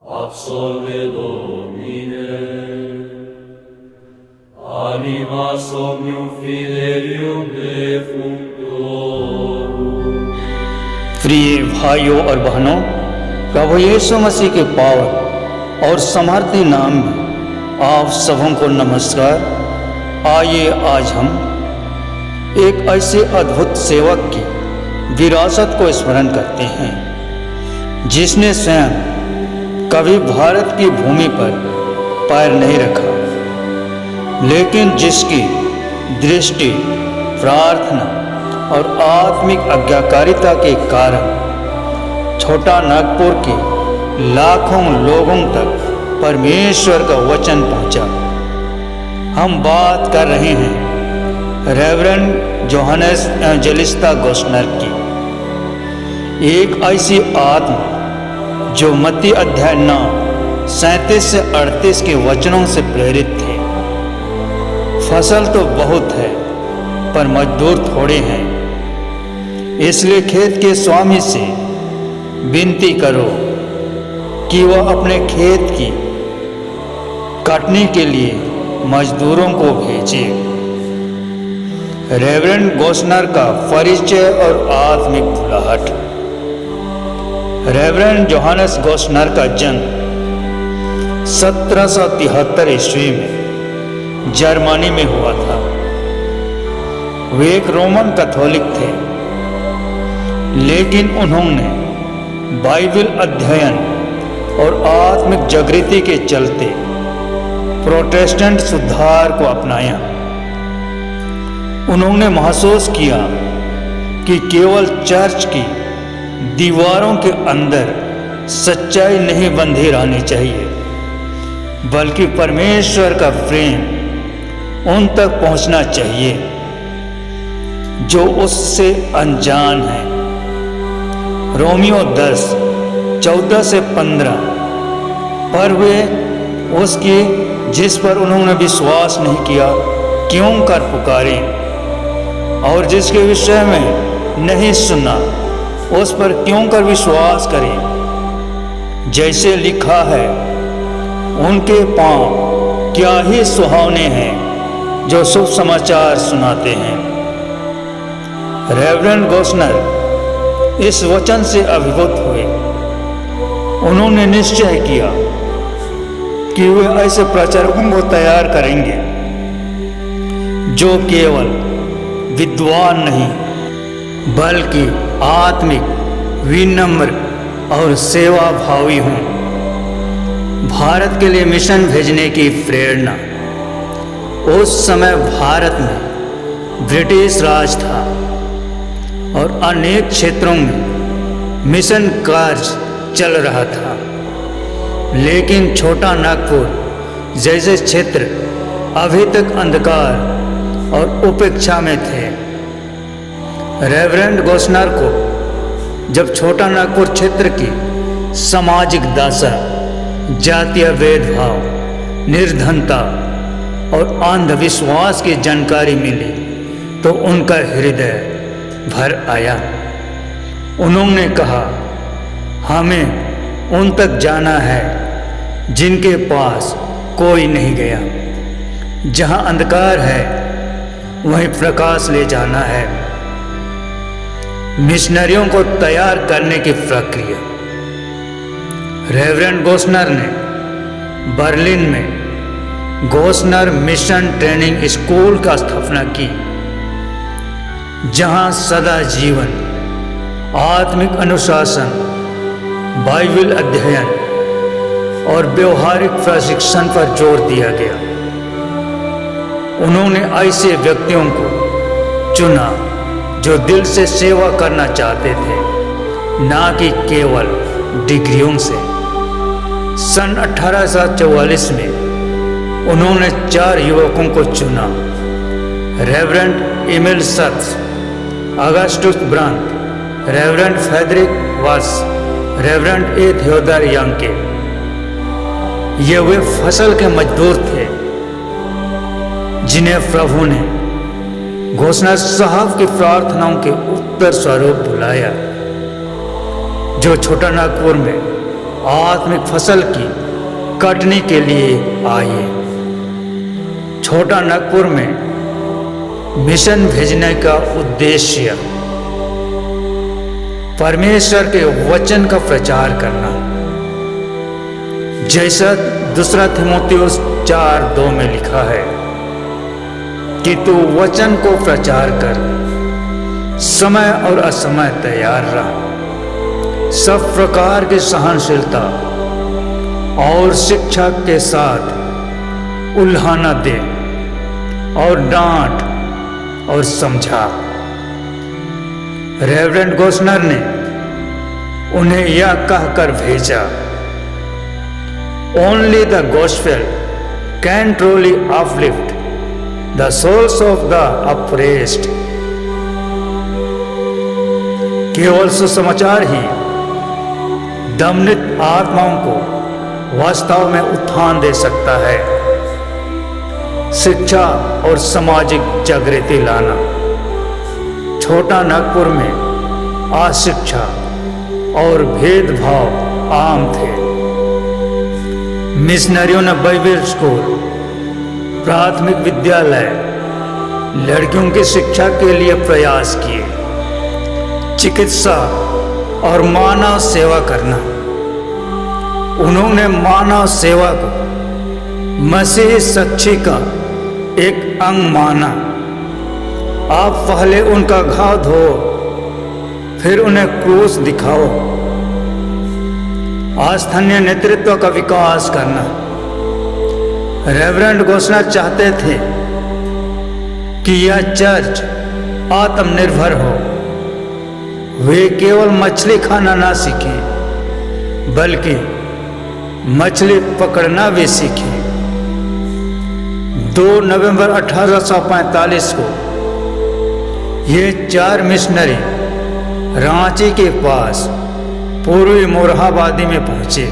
Absolve Domine, anima somnium fidelium defunctorum. प्रिय भाइयों और बहनों, प्रभु यीशु मसीह के पावन और समर्थी नाम में आप सबों को नमस्कार। आइए आज हम एक ऐसे अद्भुत सेवक की विरासत को स्मरण करते हैं जिसने स्वयं कभी भारत की भूमि पर पैर नहीं रखा, लेकिन जिसकी दृष्टि, प्रार्थना और आत्मिक आज्ञाकारिता के कारण छोटा नागपुर के लाखों लोगों तक परमेश्वर का वचन पहुंचा। हम बात कर रहे हैं रेवरेंड जोहानस एवेंजेलिस्ता गोस्नर की, एक ऐसी आत्मा जो मत्ती अध्याय 9 37 से 38 के वचनों से प्रेरित थे। फसल तो बहुत है पर मजदूर थोड़े हैं, इसलिए खेत के स्वामी से विनती करो कि वह अपने खेत की काटने के लिए मजदूरों को भेजे। रेवरेंड गोस्नर का परिचय और आत्मिक बुलाहट। रेवरेंड जोहानस गोस्नर का जन्म 1773 ईस्वी में जर्मनी में हुआ था। वे एक रोमन कैथोलिक थे, लेकिन उन्होंने बाइबल अध्ययन और आत्मिक जागृति के चलते प्रोटेस्टेंट सुधार को अपनाया। उन्होंने महसूस किया कि केवल चर्च की दीवारों के अंदर सच्चाई नहीं बंधी रहनी चाहिए, बल्कि परमेश्वर का प्रेम उन तक पहुंचना चाहिए जो उससे अनजान है। रोमियो 10:14 से 15 पर वे उसकी जिस पर उन्होंने विश्वास नहीं किया क्यों कर पुकारे, और जिसके विषय में नहीं सुना उस पर क्यों कर विश्वास करें। जैसे लिखा है, उनके पांव क्या ही सुहावने हैं जो शुभ समाचार सुनाते हैं। रेवरेंड गोस्नर इस वचन से अभिभूत हुए। उन्होंने निश्चय किया कि वे ऐसे प्रचारकों को तैयार करेंगे जो केवल विद्वान नहीं बल्कि आत्मिक, विनम्र और सेवा भावी हों। भारत के लिए मिशन भेजने की प्रेरणा। उस समय भारत में ब्रिटिश राज था और अनेक क्षेत्रों में मिशन कार्य चल रहा था, लेकिन छोटा नागपुर जैसे क्षेत्र अभी तक अंधकार और उपेक्षा में थे। रेवरेंड गोस्नर को जब छोटा नागपुर क्षेत्र की सामाजिक दशा, जातीय भेदभाव, निर्धनता और अंधविश्वास की जानकारी मिली तो उनका हृदय भर आया। उन्होंने कहा, हमें उन तक जाना है जिनके पास कोई नहीं गया। जहां अंधकार है वहीं प्रकाश ले जाना है। मिशनरियों को तैयार करने की प्रक्रिया। रेवरेंड गोस्नर ने बर्लिन में गोस्नर मिशन ट्रेनिंग स्कूल का स्थापना की, जहां सदा जीवन, आत्मिक अनुशासन, बाइबल अध्ययन और व्यवहारिक प्रशिक्षण पर जोर दिया गया। उन्होंने ऐसे व्यक्तियों को चुना जो दिल से सेवा करना चाहते थे, ना कि केवल डिग्रियों से। सन 1844 में उन्होंने 4 युवकों को चुना: reverend Emil Schatz, Augustus Brandt, reverend Frederick वास, रेवरेंड ए थियोडर यांके। ये वे फसल के मजदूर थे जिन्हें प्रभु ने गोस्नर साहब की प्रार्थनाओं के उत्तर स्वरूप बुलाया, जो छोटा नागपुर में आत्मिक फसल की कटनी के लिए आइए। छोटा नागपुर में मिशन भेजने का उद्देश्य परमेश्वर के वचन का प्रचार करना, जैसा 2 तीमुथियुस 4:2 में लिखा है कि तू वचन को प्रचार कर, समय और असमय तैयार रह, सब प्रकार की सहनशीलता और शिक्षा के साथ उल्हाना दे और डांट और समझा। रेवरेंड गोस्नर ने उन्हें यह कहकर भेजा, only the gospel can truly uplift the souls of the oppressed. केवल सुसमाचार ही दमनित आत्माओं को वास्तव में उत्थान दे सकता है। शिक्षा और सामाजिक जागृति लाना। छोटा नागपुर में अशिक्षा और भेदभाव आम थे। मिशनरियों ने बाइबल स्कूल, प्राथमिक विद्यालय, लड़कियों की शिक्षा के लिए प्रयास किए। चिकित्सा और मानव सेवा करना। उन्होंने मानव सेवा को मसीह साक्षी का एक अंग माना। आप पहले उनका घाव धो, फिर उन्हें क्रूस दिखाओ। स्थानीय नेतृत्व का विकास करना। रेवरेंड गोस्नर चाहते थे कि यह चर्च आत्मनिर्भर हो। वे केवल मछली खाना ना सीखें, बल्कि मछली पकड़ना भी सीखें। 2 नवंबर 1845 को ये 4 मिशनरी रांची के पास पूर्वी मोरहाबादी में पहुंचे।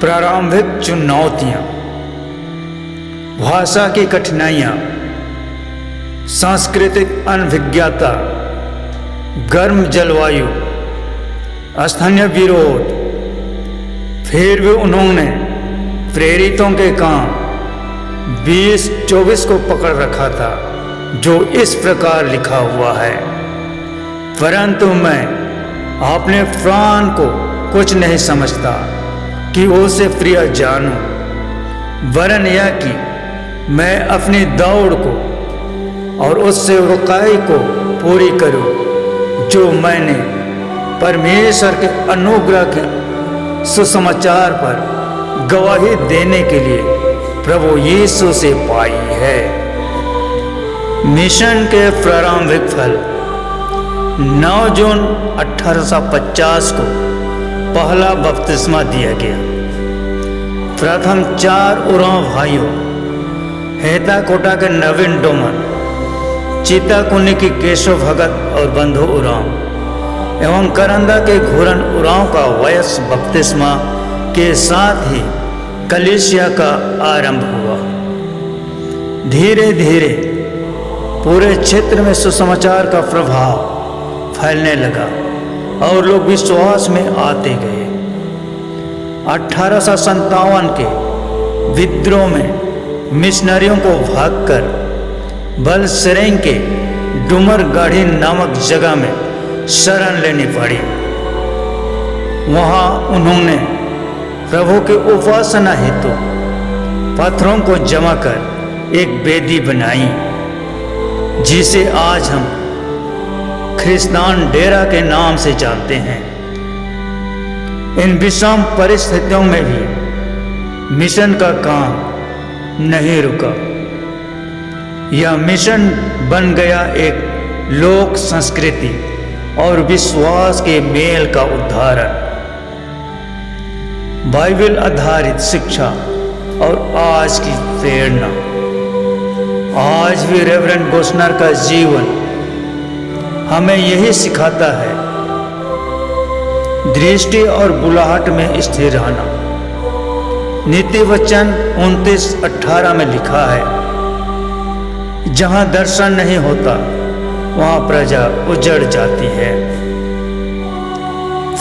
प्रारंभिक चुनौतियां, भाषा की कठिनाइयां, सांस्कृतिक अनभिज्ञता, गर्म जलवायु, स्थानीय विरोध। फिर भी उन्होंने प्रेरितों के काम 20-24 को पकड़ रखा था, जो इस प्रकार लिखा हुआ है, परंतु मैं अपने प्राण को कुछ नहीं समझता कि उसे प्रिय जानूं, वरन यह कि मैं अपनी दौड़ को और उससे रुकाई को पूरी करूं, जो मैंने परमेश्वर के अनुग्रह के सुसमाचार पर गवाही देने के लिए प्रभु यीशु से पाई है। मिशन के प्रारंभिक फल। 9 जून 1850 को पहला बपतिस्मा दिया गया। प्रथम 4 उरांव भाइयों, हेताकोटा के नवीन डोमन, चिताकुनी की केशव भगत और बंधु उरांव एवं करंदा के घूरन उरांव का वयस बपतिस्मा के साथ ही कलीसिया का आरंभ हुआ। धीरे धीरे पूरे क्षेत्र में सुसमाचार का प्रभाव फैलने लगा और लोग विश्वास में आते गए। 1857 के विद्रोह में मिशनरियों को भागकर बलसेरेंग के डुमरगाढ़ी नामक जगह में शरण लेनी पड़ी। वहां उन्होंने प्रभु के उपासना हेतु पत्थरों को जमा कर एक वेदी बनाई, जिसे आज हम ख्रिस्तान डेरा के नाम से जानते हैं। इन विषम परिस्थितियों में भी मिशन का काम नहीं रुका। यह मिशन बन गया एक लोक संस्कृति और विश्वास के मेल का उदाहरण। बाइबल आधारित शिक्षा और आज की प्रेरणा। आज भी रेवरेंड गोस्नर का जीवन हमें यही सिखाता है, दृष्टि और बुलाहट में स्थिर रहना। नीति वचन 29:18 में लिखा है, जहां दर्शन नहीं होता वहां प्रजा उजड़ जाती है।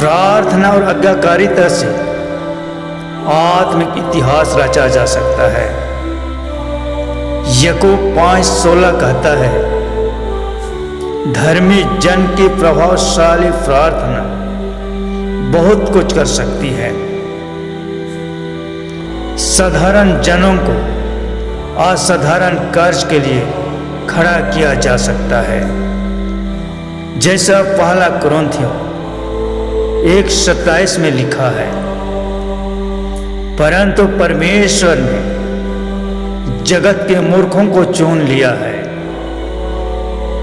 प्रार्थना और आज्ञाकारिता से आत्मिक इतिहास रचा जा सकता है। याकूब 5:16 कहता है, धर्मी जन की प्रभावशाली प्रार्थना बहुत कुछ कर सकती है। साधारण जनों को असाधारण कार्य के लिए खड़ा किया जा सकता है, जैसा पहला कुरिन्थियों 1:27 में लिखा है। परंतु परमेश्वर ने जगत के मूर्खों को चुन लिया है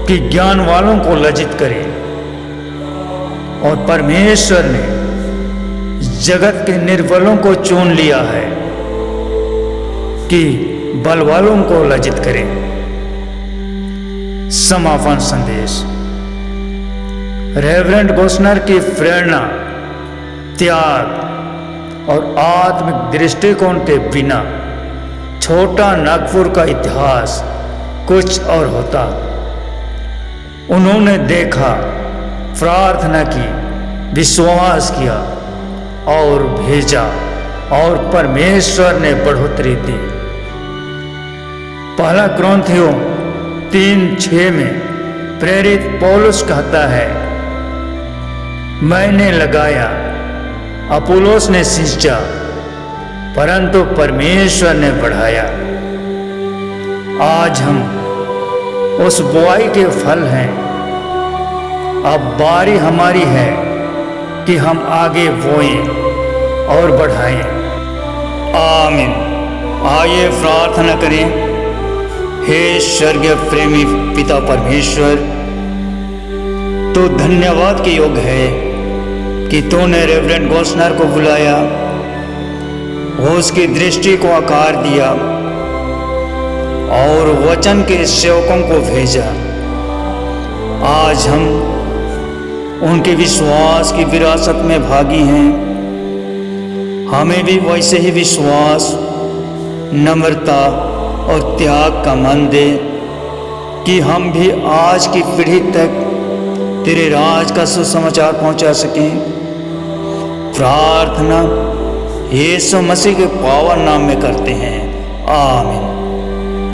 कि ज्ञान वालों को लज्जित करे, और परमेश्वर ने जगत के निर्बलों को चुन लिया है कि बल वालों को लज्जित करे। समापन संदेश। रेवरेंड गोस्नर की प्रेरणा, त्याग और आत्मिक दृष्टिकोण के बिना छोटा नागपुर का इतिहास कुछ और होता। उन्होंने देखा, प्रार्थना की, विश्वास किया और भेजा, और परमेश्वर ने बढ़ोतरी दी। पहला कुरिन्थियों 3:6 में प्रेरित पौलुस कहता है, मैंने लगाया, अपुल्लोस ने सींचा, परंतु परमेश्वर ने बढ़ाया। आज हम उस बुआई के फल हैं। अब बारी हमारी है कि हम आगे बोएं और बढ़ाएं। आमीन। आइए प्रार्थना करें। हे स्वर्गीय प्रेमी पिता परमेश्वर, तो धन्यवाद के योग्य है कि तूने रेवरेंड गोस्नर को बुलाया, उसकी दृष्टि को आकार दिया और वचन के सेवकों को भेजा। आज हम उनके विश्वास की विरासत में भागी हैं। हमें भी वैसे ही विश्वास, नम्रता और त्याग का मन दे कि हम भी आज की पीढ़ी तक तेरे राज का सुसमाचार पहुंचा सकें। प्रार्थना यीशु मसीह के पावन नाम में करते हैं। आमीन।